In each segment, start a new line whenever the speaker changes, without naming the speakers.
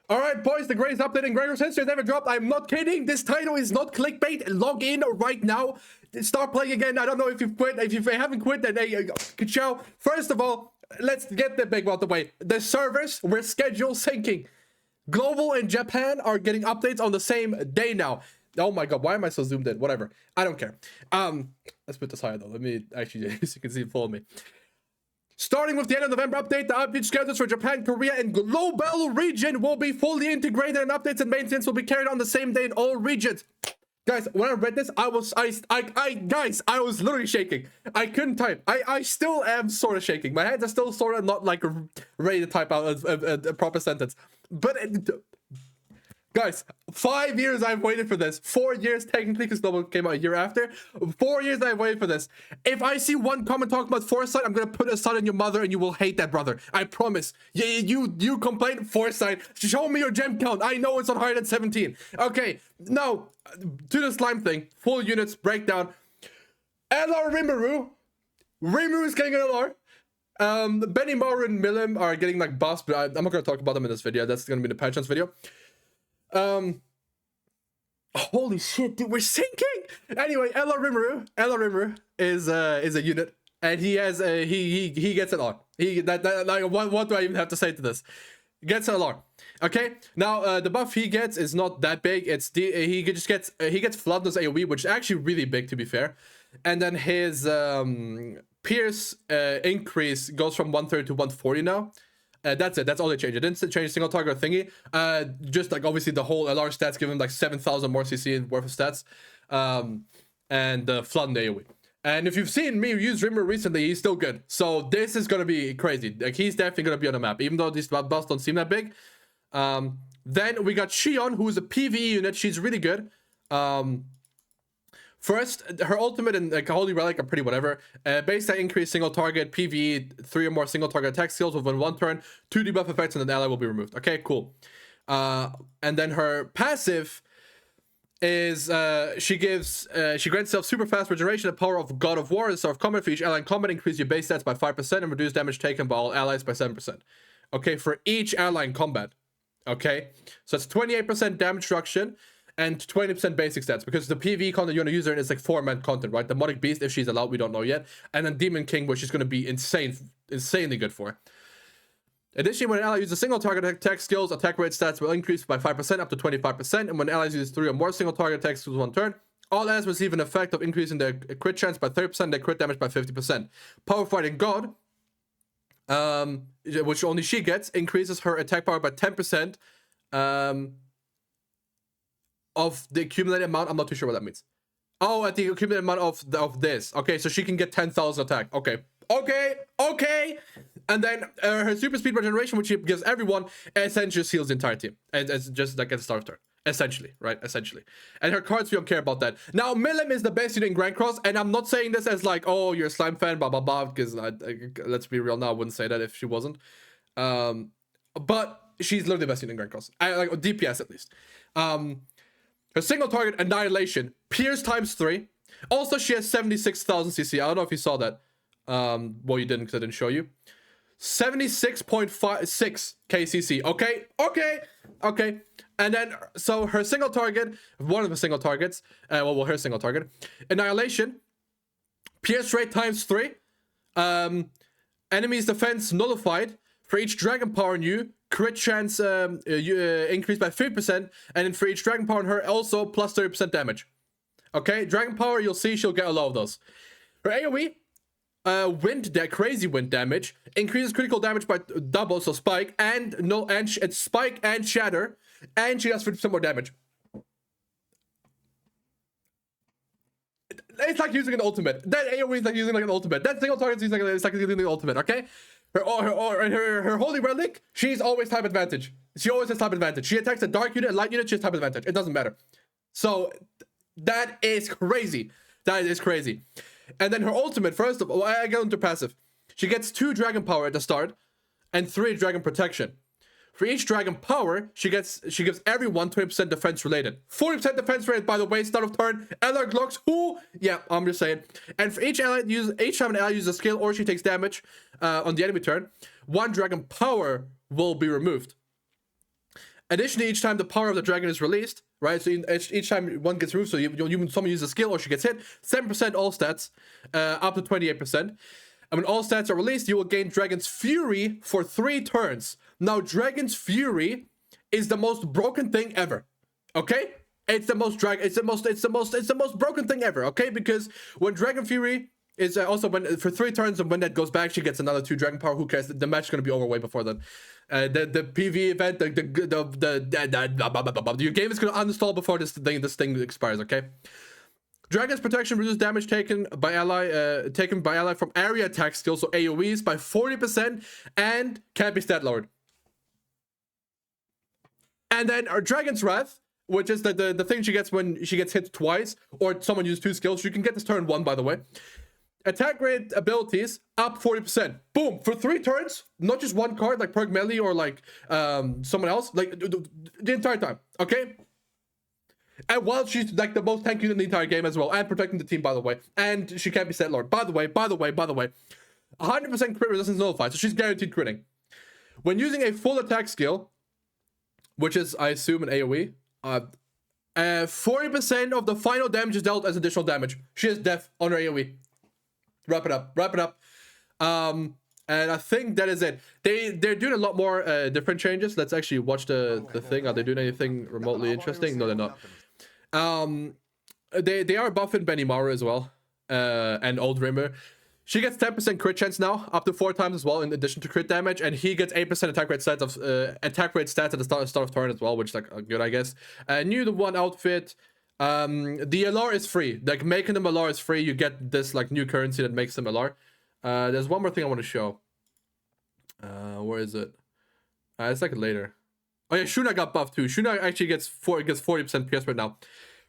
All right, boys, the greatest update in Gregor's history has ever dropped. I'm not kidding. This title is not clickbait. Log in right now. Start playing again. I don't know if you've quit. If you haven't quit, then hey, ciao. First of all, let's get the big one out the way. The servers were schedule syncing. Global and Japan are getting updates on the same day now. Oh my god, why am I so zoomed in? Whatever. I don't care. Let's put this higher though. Let me actually, so you can see, follow me. Starting with the end of November update, the update schedules for Japan, Korea, and global region will be fully integrated, and updates and maintenance will be carried on the same day in all regions. Guys, when I read this, I was literally shaking. I couldn't type. I still am sort of shaking. My hands are still sort of not like ready to type out a proper sentence. But guys, 5 years I've waited for this. 4 years technically, because Global came out a year after. 4 years I've waited for this. If I see one comment talking about Foresight, I'm gonna put a sun in your mother and you will hate that brother. I promise. You complain Foresight. Show me your gem count. I know it's not higher than 17. Okay, now to the slime thing. Full units breakdown. LR Rimuru. Rimuru is getting an LR. Benimaru and Milim are getting like buffs, but I'm not gonna talk about them in this video. That's gonna be the patch chance video. Holy shit, dude, we're sinking. Anyway, LR Rimuru is a unit, and he has a he gets an R. Like what do I even have to say to this? Gets an LR. Okay, now the buff he gets is not that big. It's he gets Floodness AoE, which is actually really big to be fair. And then his Pierce increase goes from 130 to 140 now. That's it. That's all they changed. It didn't change single target or thingy. Just like obviously the whole LR stats give him like 7,000 more CC worth of stats. And the flood and AoE. And if you've seen me use Rimmer recently, he's still good. So this is gonna be crazy. Like he's definitely gonna be on the map, even though these buffs don't seem that big. Then we got Shion, who's a PvE unit. She's really good. First, her ultimate and like Holy Relic are pretty whatever. Base stat increase, single target, PvE, 3 or more single target attack skills within 1 turn, 2 debuff effects, and an ally will be removed. Okay, cool. And then her passive is she grants herself super fast regeneration, the power of God of War, and Sort of Combat. For each ally in combat, increase your base stats by 5% and reduce damage taken by all allies by 7%. Okay, for each ally in combat. Okay, so it's 28% damage reduction and 20% basic stats, because the PvE content you want to use her in is like 4-man content, right? Demonic Beast, if she's allowed, we don't know yet. And then Demon King, which is going to be insanely good for. Additionally, when an ally uses single target attack skills, attack rate stats will increase by 5% up to 25%. And when allies use 3 or more single target attack skills 1 turn, all allies receive an effect of increasing their crit chance by 30%, their crit damage by 50%. Power Fighting God, which only she gets, increases her attack power by 10%. Of the accumulated amount. I'm not too sure what that means. Oh, at the accumulated amount of this. Okay, so she can get 10,000 attack. Okay. And then her super speed regeneration, which she gives everyone, essentially just heals the entire team. And it's just like at the start of turn. Essentially, right? Essentially. And her cards, we don't care about that. Now, Milim is the best unit in Grand Cross, and I'm not saying this as like, oh, you're a slime fan, blah, blah, blah, because let's be real now, I wouldn't say that if she wasn't. But she's literally the best unit in Grand Cross. Like DPS at least. Her single target Annihilation, Pierce times 3. Also, she has 76,000 CC. I don't know if you saw that. Well, you didn't because I didn't show you. 76.56 KCC. Okay. And then, so her single target, one of the single targets, her single target, Annihilation, Pierce rate times 3. Enemy's defense nullified. For each Dragon Power in you, crit chance increased by 50%, and then for each Dragon Power in her, also plus 30% damage. Okay, Dragon Power, you'll see she'll get a lot of those. Her AoE, crazy wind damage, increases critical damage by double, so spike, it's spike and shatter, and she does 50% more damage. It's like using an ultimate. That AoE is like using like an ultimate. That single target is like using the ultimate, okay? Her Holy Relic, she's always type advantage. She always has type advantage. She attacks a dark unit, a light unit, she has type advantage. It doesn't matter. So, that is crazy. That is crazy. And then her ultimate, first of all, I go into passive. She gets 2 Dragon Power at the start, and 3 Dragon Protection. For each Dragon Power, she gives everyone 20% defense related. 40% defense rate, by the way, start of turn. Ally Glocks, who? Yeah, I'm just saying. And for each time an ally uses a skill or she takes damage on the enemy turn, 1 Dragon Power will be removed. Additionally, each time the power of the dragon is released, right? So each time one gets removed, so someone uses a skill or she gets hit, 7% all stats, up to 28%. And when all stats are released, you will gain Dragon's Fury for 3 turns. Now, Dragon's Fury is the most broken thing ever. Okay? It's the most broken thing ever, okay? Because when Dragon Fury is also when for 3 turns, and when that goes back, she gets another 2 dragon power. Who cares? The match is gonna be over way before then. The PV event, your game is gonna uninstall before this thing expires. Okay. Dragon's protection reduces damage taken by ally from area attack skills, so AoEs, by 40%, and can't be stat lowered. And then our Dragon's Wrath, which is the thing she gets when she gets hit twice, or someone uses 2 skills. You can get this turn 1, by the way. Attack rate abilities up 40%. Boom! For 3 turns, not just 1 card like perk Meli or like someone else, like the entire time. Okay. And while she's like the most tanky in the entire game as well, and protecting the team, by the way, and she can't be set lord. By the way, 100% crit resistance nullified, so she's guaranteed critting. When using a full attack skill, which is I assume an AOE, 40% of the final damage is dealt as additional damage. She has death on her AOE. Wrap it up. And I think that is it. They're doing a lot more different changes. Let's actually watch the thing. Are they doing anything remotely interesting? No, they're not. They are buffing Benimaru as well, and Old Rimmer. She gets 10% crit chance now, up to 4 times as well, in addition to crit damage, and he gets 8% attack rate stats at the start of turn as well, which is like good, I guess. New the 1 outfit. The LR is free. Like making them LR is free. You get this like new currency that makes them LR. There's one more thing I want to show. Where is it? It's like later. Oh yeah, Shuna got buffed too. Shuna actually gets 40% PS right now.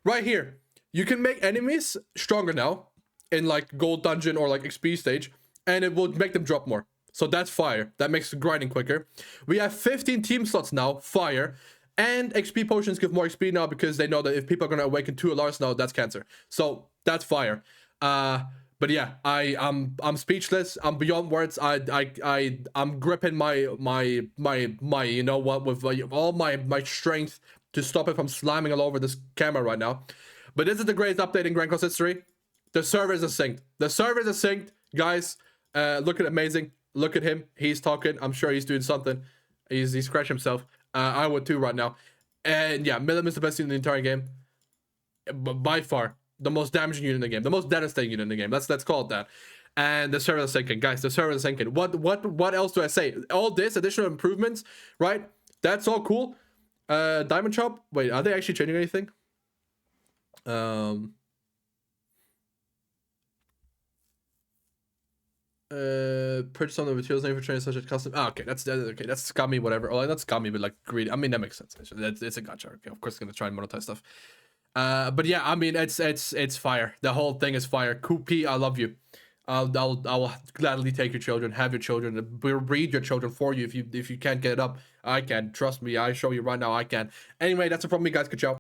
Right here, you can make enemies stronger now in like gold dungeon or like XP stage, and it will make them drop more. So that's fire. That makes grinding quicker. We have 15 team slots now, fire, and XP potions give more XP now because they know that if people are gonna awaken 2 LRs now, that's cancer. So that's fire. But yeah, I'm speechless. I'm beyond words. I'm gripping my you know what, with all my strength to stop it from slamming all over this camera right now. But this is the greatest update in Grand Cross history. The servers are synced. Guys. Look at amazing. Look at him. He's talking. I'm sure he's doing something. He's scratching himself. I would too right now. And yeah, Milim is the best unit in the entire game, by far. The most damaging unit in the game, the most devastating unit in the game. Let's call it that. And the server is sinking, guys. The server is sinking. What else do I say? All this additional improvements, right? That's all cool. Diamond Chop. Wait, are they actually changing anything? Purchase some of the materials for training such as custom. Okay, that's scummy, whatever. Or not scummy, but like greedy. I mean, that makes sense. It's a gacha. Okay, of course, it's gonna try and monetize stuff. But yeah, I mean, it's fire. The whole thing is fire. Kupi, I love you. I will gladly take your children, have your children, breed your children for you. If you can't get it up, I can. Trust me, I show you right now, I can. Anyway, that's it from me, guys. Good job.